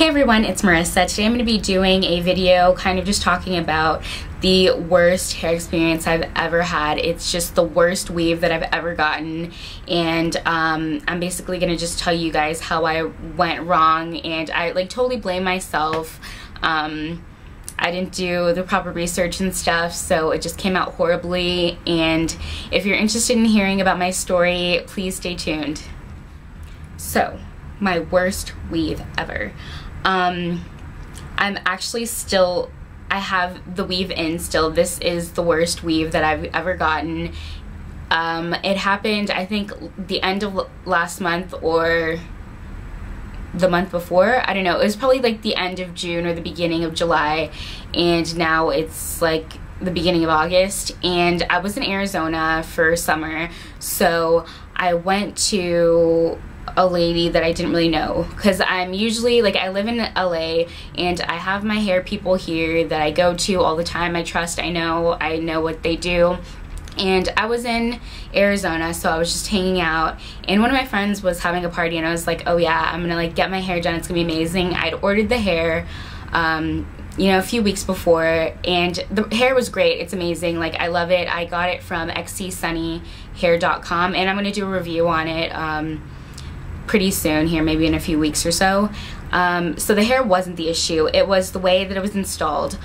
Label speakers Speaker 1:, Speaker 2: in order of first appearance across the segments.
Speaker 1: Hey everyone, it's Marissa. Today I'm going to be doing a video kind of just talking about the worst hair experience I've ever had. It's just the worst weave that I've ever gotten, and I'm basically going to just tell you guys how I went wrong, and I totally blame myself. I didn't do the proper research and stuff, so it just came out horribly, and if you're interested in hearing about my story, please stay tuned. So, my worst weave ever. I'm actually still, I have the weave in still. This is the worst weave that I've ever gotten. It happened, I think, the end of last month or the month before. I don't know. It was probably like the end of June or the beginning of July, and now it's like the beginning of August, and I was in Arizona for summer, so I went to a lady that I didn't really know, because I'm usually, I live in LA and I have my hair people here that I go to all the time. I trust, I know what they do. And I was in Arizona, so I was just hanging out, and one of my friends was having a party, and I was like, oh yeah, I'm gonna get my hair done, it's gonna be amazing. I'd ordered the hair you know, a few weeks before, and the hair was great. It's amazing. I love it. I got it from xcsunnyhair.com, and I'm gonna do a review on it pretty soon here, maybe in a few weeks or so. So the hair wasn't the issue. It was the way that it was installed.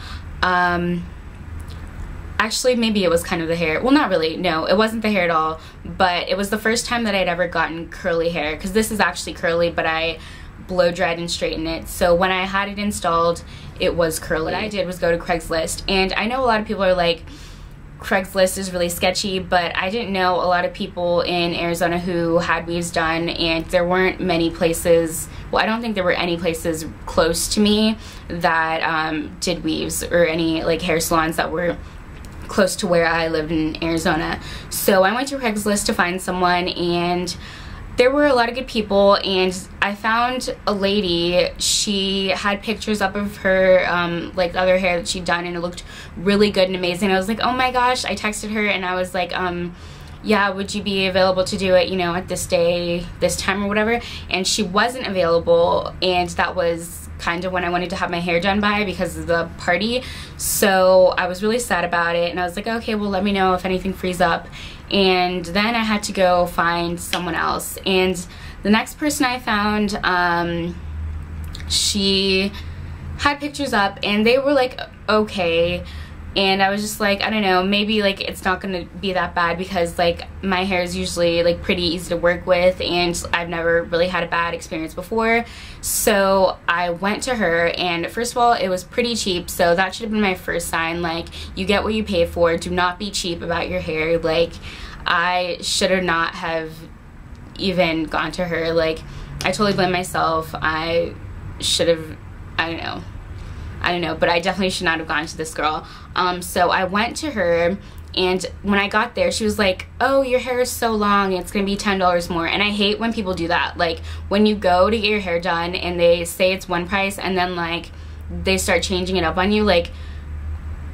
Speaker 1: Actually, maybe it was kind of the hair. Well, not really. No, it wasn't the hair at all. But it was the first time that I'd ever gotten curly hair, because this is actually curly, but I blow dried and straighten it. So when I had it installed, it was curly. What I did was go to Craigslist, and I know a lot of people are like, Craigslist is really sketchy, but I didn't know a lot of people in Arizona who had weaves done, and there weren't many places, well, I don't think there were any places close to me that did weaves, or any hair salons that were close to where I lived in Arizona. So I went to Craigslist to find someone, and there were a lot of good people, and I found a lady. She had pictures up of her other hair that she'd done, and it looked really good and amazing. I was like, oh my gosh. I texted her and I was like, yeah, would you be available to do it, you know, at this day, this time or whatever? And she wasn't available, and that was kind of when I wanted to have my hair done by, because of the party. So I was really sad about it, and I was like, okay, well, let me know if anything frees up. And then I had to go find someone else, and the next person I found, she had pictures up, and they were okay, and I was just like, I don't know, maybe it's not gonna be that bad, because my hair is usually pretty easy to work with, and I've never really had a bad experience before. So I went to her, and first of all, it was pretty cheap, so that should have been my first sign. You get what you pay for. Do not be cheap about your hair. I should have not have even gone to her. I totally blame myself. I should have, I don't know, but I definitely should not have gone to this girl. So I went to her, and when I got there, she was like, oh, your hair is so long, it's gonna be $10 more. And I hate when people do that. When you go to get your hair done and they say it's one price, and then they start changing it up on you.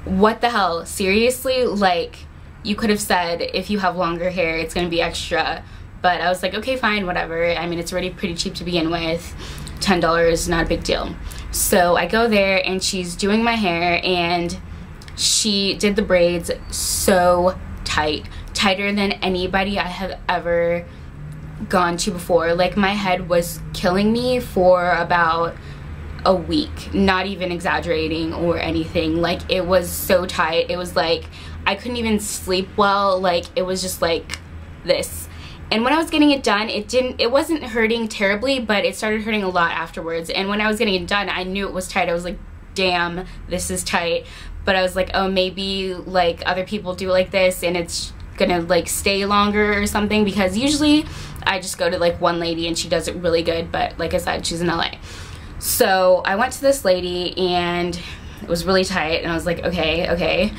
Speaker 1: What the hell? Seriously? You could have said, if you have longer hair, it's gonna be extra. But I was like, okay, fine, whatever. I mean, it's already pretty cheap to begin with. $10, not a big deal. So I go there, and she's doing my hair, and she did the braids so tight, tighter than anybody I have ever gone to before. My head was killing me for about a week, not even exaggerating or anything. It was so tight. It was I couldn't even sleep well. It was just this. And when I was getting it done, it wasn't hurting terribly, but it started hurting a lot afterwards. And when I was getting it done, I knew it was tight. I was like, damn, this is tight. But I was like, oh, maybe other people do this, and it's gonna stay longer or something, because usually I just go to one lady and she does it really good, but like I said, she's in LA. So I went to this lady, and it was really tight, and I was like, okay.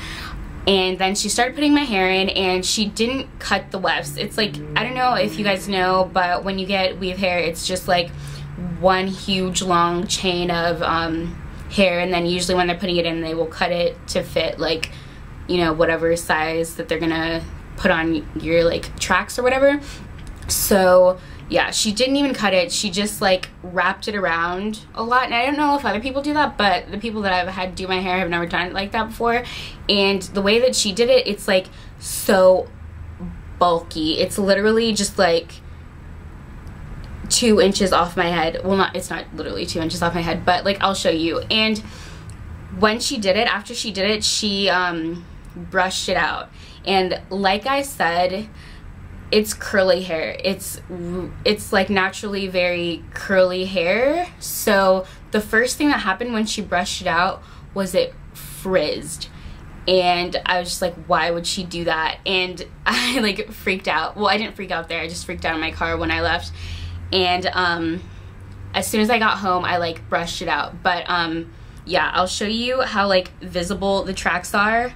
Speaker 1: And then she started putting my hair in, and she didn't cut the wefts. It's I don't know if you guys know, but when you get weave hair, it's just one huge long chain of hair, and then usually when they're putting it in, they will cut it to fit you know, whatever size that they're gonna put on your tracks or whatever. So yeah, she didn't even cut it. She just like wrapped it around a lot. And I don't know if other people do that, but the people that I've had do my hair have never done it like that before. And the way that she did it, it's like so bulky. It's literally just like 2 inches off my head. Well, it's not literally 2 inches off my head, but like I'll show you. And when she did it, after she did it, she brushed it out. And like I said, it's curly hair. It's like naturally very curly hair. So the first thing that happened when she brushed it out was it frizzed. And I was just like, why would she do that? And I like freaked out. Well, I didn't freak out there. I just freaked out in my car when I left. And as soon as I got home, I like brushed it out. But yeah, I'll show you how like visible the tracks are.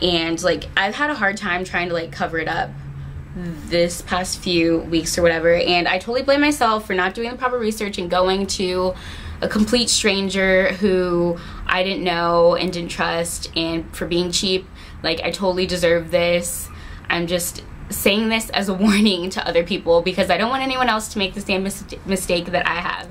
Speaker 1: And like I've had a hard time trying to like cover it up this past few weeks or whatever, and I totally blame myself for not doing the proper research and going to a complete stranger who I didn't know and didn't trust, and for being cheap. Like, I totally deserve this. I'm just saying this as a warning to other people because I don't want anyone else to make the same mistake that I have.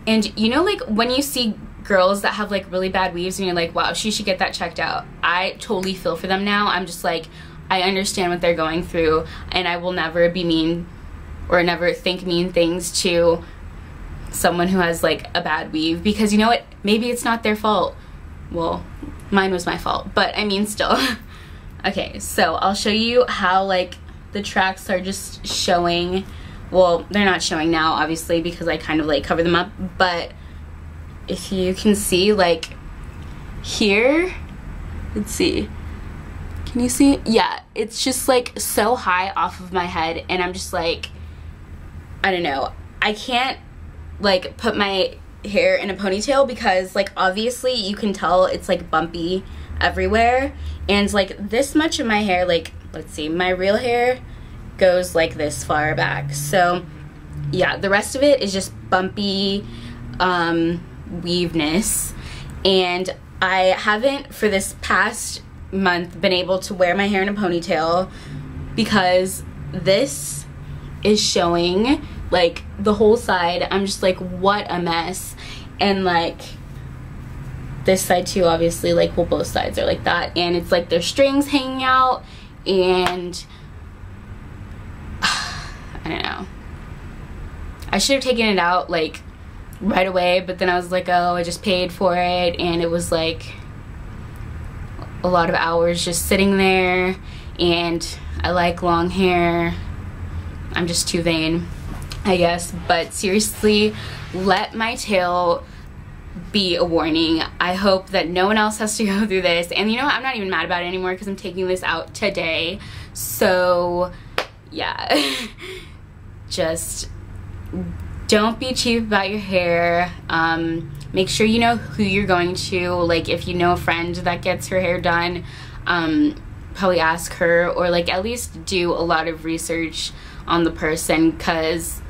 Speaker 1: And you know, like when you see girls that have like really bad weaves and you're like, wow, she should get that checked out, I totally feel for them now. I'm just like, I understand what they're going through, and I will never be mean or never think mean things to someone who has like a bad weave, because you know what, maybe it's not their fault. Well, mine was my fault, but I mean still. Okay, so I'll show you how like the tracks are just showing. Well, they're not showing now obviously because I kind of like cover them up, but if you can see like here, let's see, can you see? Yeah, it's just like so high off of my head, and I'm just like, I don't know, I can't like put my hair in a ponytail because like obviously you can tell it's like bumpy everywhere, and like this much of my hair, like let's see, my real hair goes like this far back, so yeah, the rest of it is just bumpy weaveness. And I haven't for this past month been able to wear my hair in a ponytail because this is showing like the whole side. I'm just like, what a mess. And like this side too, obviously, like, well, both sides are like that, and it's like there's strings hanging out, and I don't know, I should have taken it out like right away, but then I was like, oh, I just paid for it, and it was like a lot of hours just sitting there, and I like long hair. I'm just too vain, I guess. But seriously, let my tail be a warning. I hope that no one else has to go through this. And you know what, I'm not even mad about it anymore because I'm taking this out today. So yeah, just don't be cheap about your hair. Make sure you know who you're going to. Like, if you know a friend that gets her hair done, probably ask her, or like at least do a lot of research on the person, because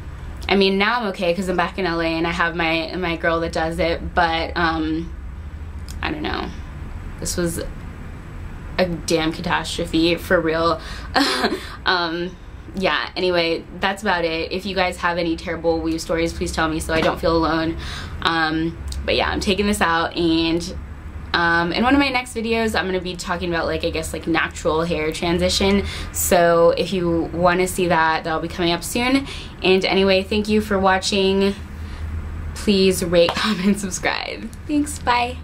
Speaker 1: I mean, now I'm okay because I'm back in LA and I have my girl that does it, but I don't know, this was a damn catastrophe for real. Yeah, anyway, that's about it. If you guys have any terrible weave stories, please tell me so I don't feel alone. But yeah, I'm taking this out, and in one of my next videos I'm going to be talking about, like, I guess, like, natural hair transition. So if you want to see that, that'll be coming up soon. And anyway, thank you for watching. Please rate, comment, subscribe. Thanks, bye.